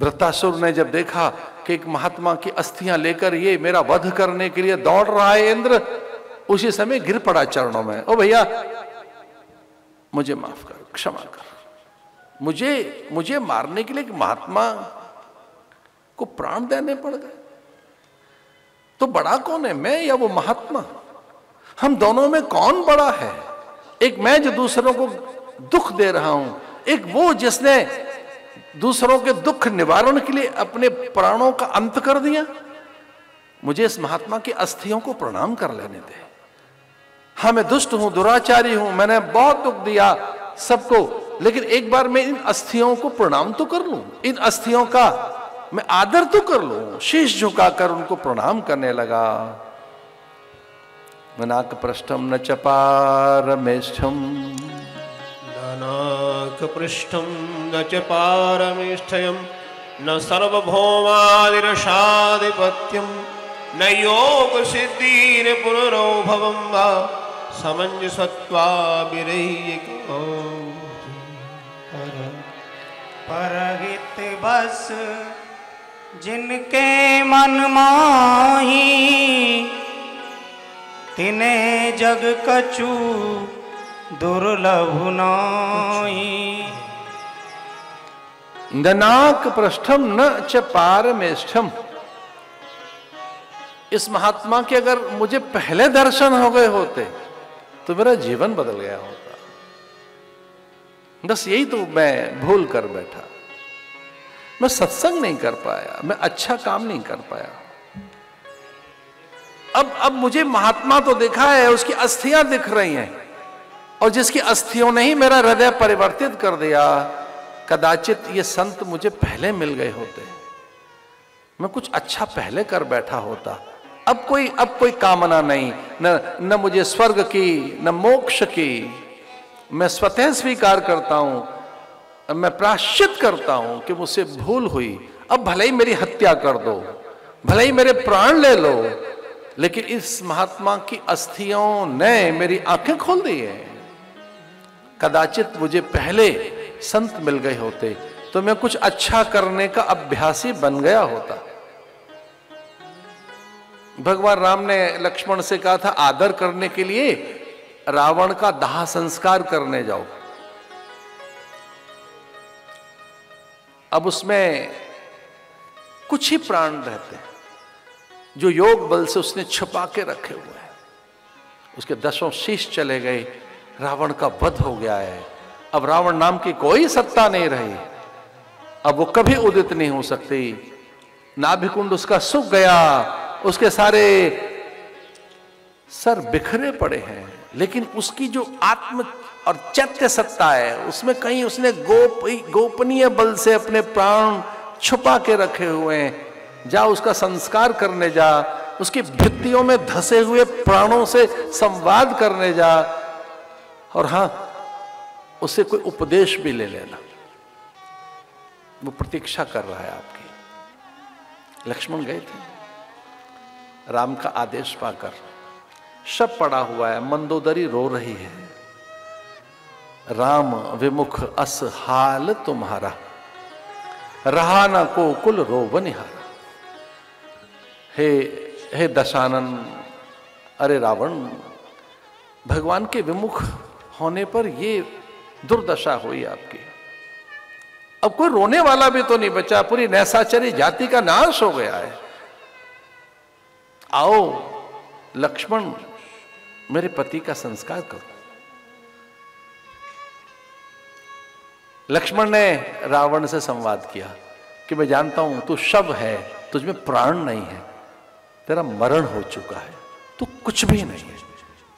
वृत्तासुर ने जब देखा कि एक महात्मा की अस्थियां लेकर ये मेरा वध करने के लिए दौड़ रहा है इंद्र, उसी समय गिर पड़ा चरणों में, ओ भैया मुझे माफ कर, क्षमा कर, मुझे मारने के लिए एक महात्मा को प्राण देने पड़ गए। तो बड़ा कौन है, मैं या वो महात्मा? हम दोनों में कौन बड़ा है? एक मैं जो दूसरों को दुख दे रहा हूं, एक वो जिसने दूसरों के दुख निवारण के लिए अपने प्राणों का अंत कर दिया। मुझे इस महात्मा की अस्थियों को प्रणाम कर लेने दे। हाँ मैं दुष्ट हूं, दुराचारी हूं, मैंने बहुत दुख दिया सबको, लेकिन एक बार मैं इन अस्थियों को प्रणाम तो कर लूं, इन अस्थियों का मैं आदर तो कर लूं। शीश झुकाकर उनको प्रणाम करने लगा। नाक पृष्ठम न चपारमेष्ठम, नाक पृष्ठम न च पारमेष्ठयम्, न सार्वभौमादिरसाधिपत्यम्, न योग सिद्धिर पुनरोभवम् वा समंजसत्वाभिरह्यको। परहित बस जिनके मन माही, तिन्हें जग कछु दुर्लभ नाहि। नाक पृष्ठम न च पारमेष्ठम। इस महात्मा के अगर मुझे पहले दर्शन हो गए होते तो मेरा जीवन बदल गया होता। बस यही तो मैं भूल कर बैठा। मैं सत्संग नहीं कर पाया, मैं अच्छा काम नहीं कर पाया। अब मुझे महात्मा तो देखा है, उसकी अस्थियां दिख रही हैं, और जिसकी अस्थियों ने ही मेरा हृदय परिवर्तित कर दिया। कदाचित ये संत मुझे पहले मिल गए होते, मैं कुछ अच्छा पहले कर बैठा होता। अब कोई कामना नहीं, न मुझे स्वर्ग की न मोक्ष की। मैं स्वतः स्वीकार करता हूं, मैं प्रायश्चित करता हूं कि मुझसे भूल हुई। अब भले ही मेरी हत्या कर दो, भले ही मेरे प्राण ले लो, लेकिन इस महात्मा की अस्थियों ने मेरी आंखें खोल दी है। कदाचित मुझे पहले संत मिल गए होते तो मैं कुछ अच्छा करने का अभ्यासी बन गया होता। भगवान राम ने लक्ष्मण से कहा था, आदर करने के लिए रावण का दाह संस्कार करने जाओ। अब उसमें कुछ ही प्राण रहते हैं जो योग बल से उसने छुपा के रखे हुए हैं। उसके 10 शीश चले गए, रावण का वध हो गया है। अब रावण नाम की कोई सत्ता नहीं रही, अब वो कभी उदित नहीं हो सकती। नाभिकुंड उसका सूख गया, उसके सारे सर बिखरे पड़े हैं, लेकिन उसकी जो आत्म और चैत्य सत्ता है, उसमें कहीं उसने गोपनीय बल से अपने प्राण छुपा के रखे हुए हैं। जा उसका संस्कार करने जा, उसकी भित्तियों में धसे हुए प्राणों से संवाद करने जा, और हां उससे कोई उपदेश भी ले लेना। वो प्रतीक्षा कर रहा है आपकी। लक्ष्मण गए थे राम का आदेश पाकर। शब पड़ा हुआ है, मंदोदरी रो रही है। राम विमुख अस हाल तुम्हारा, रहा न को कुल रोवनिहारा। हे दशानन, अरे रावण, भगवान के विमुख होने पर ये दुर्दशा हुई आपकी। अब कोई रोने वाला भी तो नहीं बचा, पूरी नैसाचरी जाति का नाश हो गया है। आओ लक्ष्मण, मेरे पति का संस्कार करो। लक्ष्मण ने रावण से संवाद किया कि मैं जानता हूं तू शव है, तुझमें प्राण नहीं है, तेरा मरण हो चुका है, तू कुछ भी नहीं है,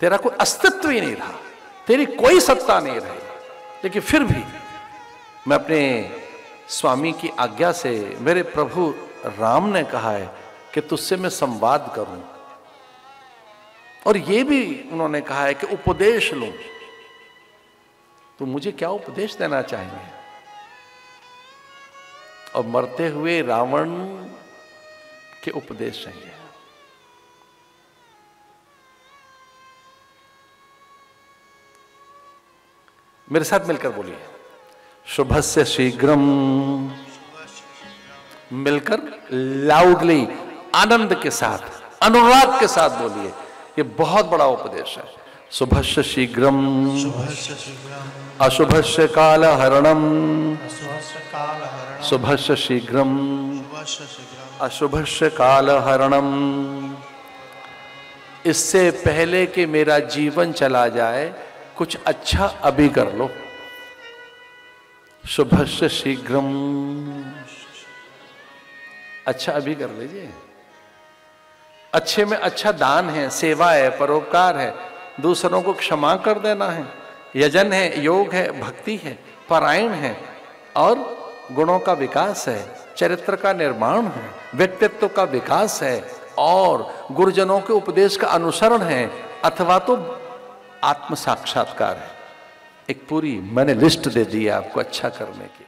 तेरा कोई अस्तित्व ही नहीं रहा, तेरी कोई सत्ता नहीं रही। लेकिन फिर भी मैं अपने स्वामी की आज्ञा से, मेरे प्रभु राम ने कहा है कि तुझसे मैं संवाद करूं, और ये भी उन्होंने कहा है कि उपदेश लूं। तो मुझे क्या उपदेश देना चाहेंगे? और मरते हुए रावण के उपदेश चाहिए। मेरे साथ मिलकर बोलिए, शुभस्य शीघ्रम मिलकर लाउडली, आनंद के साथ, अनुराग के साथ बोलिए। ये बहुत बड़ा उपदेश है। शुभस्य शीघ्रम अशुभस्य काल हरणम, शुभस्य शीघ्रम अशुभस्य काल हरणम। इससे पहले कि मेरा जीवन चला जाए, कुछ अच्छा अभी कर लो। शुभस्य शीघ्रम, अच्छा अभी कर लीजिए। अच्छे में अच्छा दान है, सेवा है, परोपकार है, दूसरों को क्षमा कर देना है, यजन है, योग है, भक्ति है, पारायण है, और गुणों का विकास है, चरित्र का निर्माण है, व्यक्तित्व का विकास है, और गुरुजनों के उपदेश का अनुसरण है, अथवा तो आत्म साक्षात्कार है। एक पूरी मैंने लिस्ट दे दी है आपको अच्छा करने की।